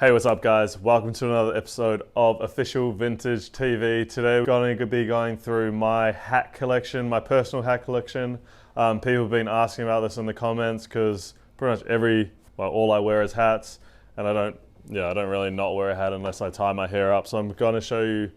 Hey, what's up guys? Welcome to another episode of Official Vintage TV. Today we're going to be going through my hat collection, my personal hat collection. People have been asking about this in the comments because pretty much all I wear is hats, and I don't really not wear a hat unless I tie my hair up. So I'm going to show you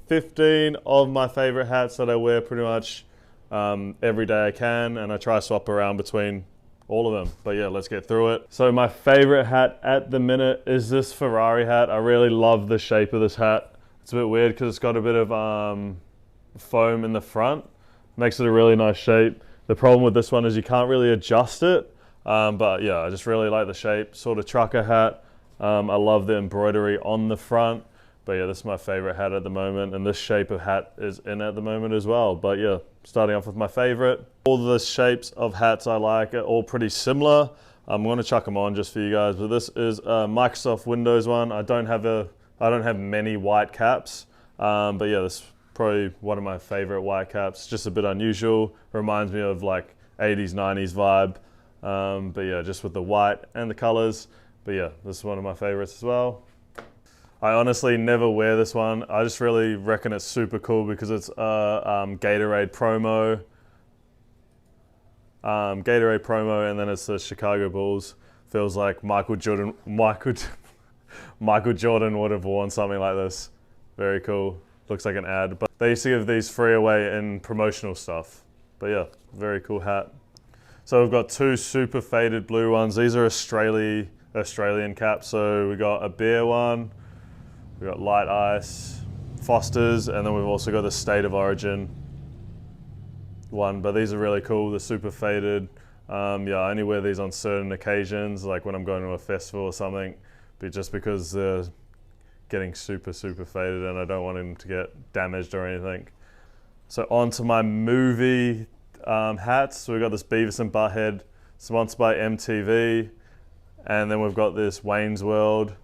15 of my favorite hats that I wear pretty much every day I can, and I try to swap around between all of them. But yeah, let's get through it. So my favorite hat at the minute is this Ferrari hat. I really love the shape of this hat. It's a bit weird because it's got a bit of foam in the front. Makes it a really nice shape. The problem with this one is you can't really adjust it. But yeah, I just really like the shape. Sort of trucker hat. I love the embroidery on the front. But yeah, this is my favorite hat at the moment, and this shape of hat is in at the moment as well. But yeah, starting off with my favorite. All the shapes of hats I like are all pretty similar. I'm going to chuck them on just for you guys, but this is a Microsoft Windows one. I don't have many white caps, but yeah, this is probably one of my favorite white caps. Just a bit unusual. Reminds me of like 80s, 90s vibe. But yeah, just with the white and the colors. But yeah, this is one of my favorites as well. I honestly never wear this one. I just really reckon it's super cool because it's a Gatorade promo. Gatorade promo, and then it's the Chicago Bulls. Feels like Michael Jordan would have worn something like this. Very cool. Looks like an ad. But they used to give these free away in promotional stuff. But yeah, very cool hat. So we've got two super faded blue ones. These are Australian caps. So we got a beer one. We got Light Ice, Foster's, and then we've also got the State of Origin one. But these are really cool. They're super faded. Yeah, I only wear these on certain occasions, like when I'm going to a festival or something, but just because they're getting super faded and I don't want them to get damaged or anything. So on to my movie hats. So we've got this Beavis and Butthead, sponsored by MTV, and then we've got this Wayne's World.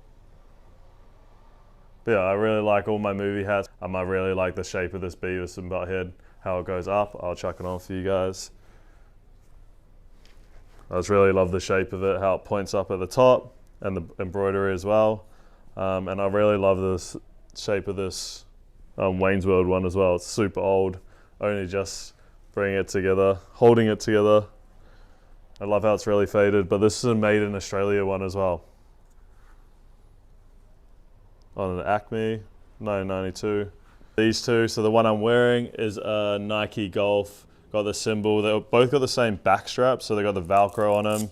But yeah, I really like all my movie hats. I really like the shape of this Beavis and Butthead, how it goes up. I'll chuck it on for you guys. I just really love the shape of it, how it points up at the top, and the embroidery as well. And I really love this shape of this Wayne's World one as well. It's super old, only just bringing it together, holding it together. I love how it's really faded, but this is a made in Australia one as well. On an Acme, 1992. These two, so the one I'm wearing is a Nike Golf. Got the symbol. They both got the same back strap, so they got the Velcro on them.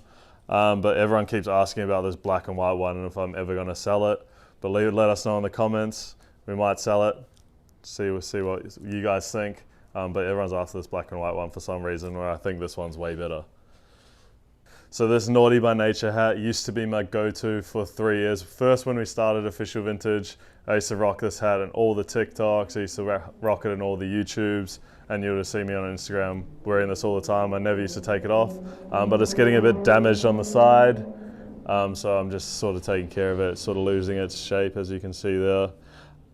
But everyone keeps asking about this black and white one and if I'm ever going to sell it. But let us know in the comments. We might sell it. See what you guys think. But everyone's after this black and white one for some reason, where I think this one's way better. So this Naughty by Nature hat used to be my go-to for 3 years. First, when we started Official Vintage, I used to rock this hat in all the TikToks. I used to rock it in all the YouTubes, and you would see me on Instagram wearing this all the time. I never used to take it off, but it's getting a bit damaged on the side. So I'm just sort of taking care of it, sort of losing its shape, as you can see there.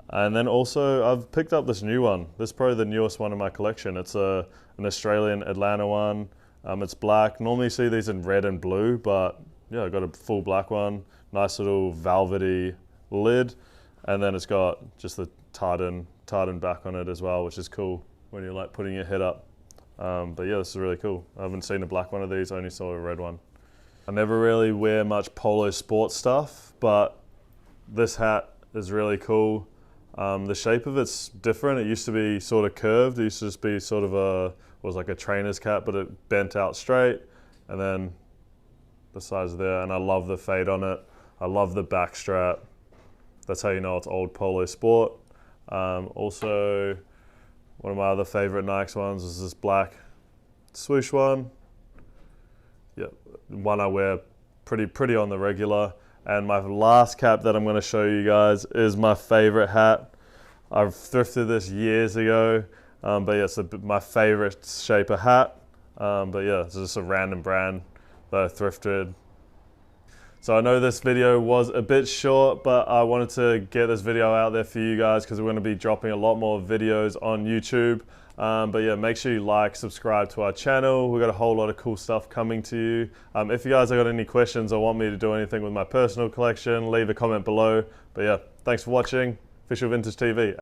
And then also I've picked up this new one. This is probably the newest one in my collection. It's an Australian Atlanta one. It's black. Normally you see these in red and blue, but yeah, I got a full black one. Nice little velvety lid, and then it's got just the tartan back on it as well, which is cool when you're like putting your head up. But yeah, this is really cool. I haven't seen a black one of these, I only saw a red one. I never really wear much Polo Sport stuff, but this hat is really cool. The shape of it's different. It used to be sort of curved. It used to just be sort of was like a trainer's cap, but it bent out straight, and then the sides there, and I love the fade on it. I love the back strap. That's how you know it's old Polo Sport. Also, one of my other favorite Nike ones is this black swoosh one. Yeah, one I wear pretty on the regular. And my last cap that I'm going to show you guys is my favorite hat. I've thrifted this years ago. But yeah, it's my favorite shape of hat. But yeah, it's just a random brand that I thrifted. So I know this video was a bit short, but I wanted to get this video out there for you guys because we're going to be dropping a lot more videos on YouTube. But yeah, make sure you like, subscribe to our channel. We've got a whole lot of cool stuff coming to you. If you guys have got any questions or want me to do anything with my personal collection, leave a comment below. But yeah, thanks for watching Official Vintage TV.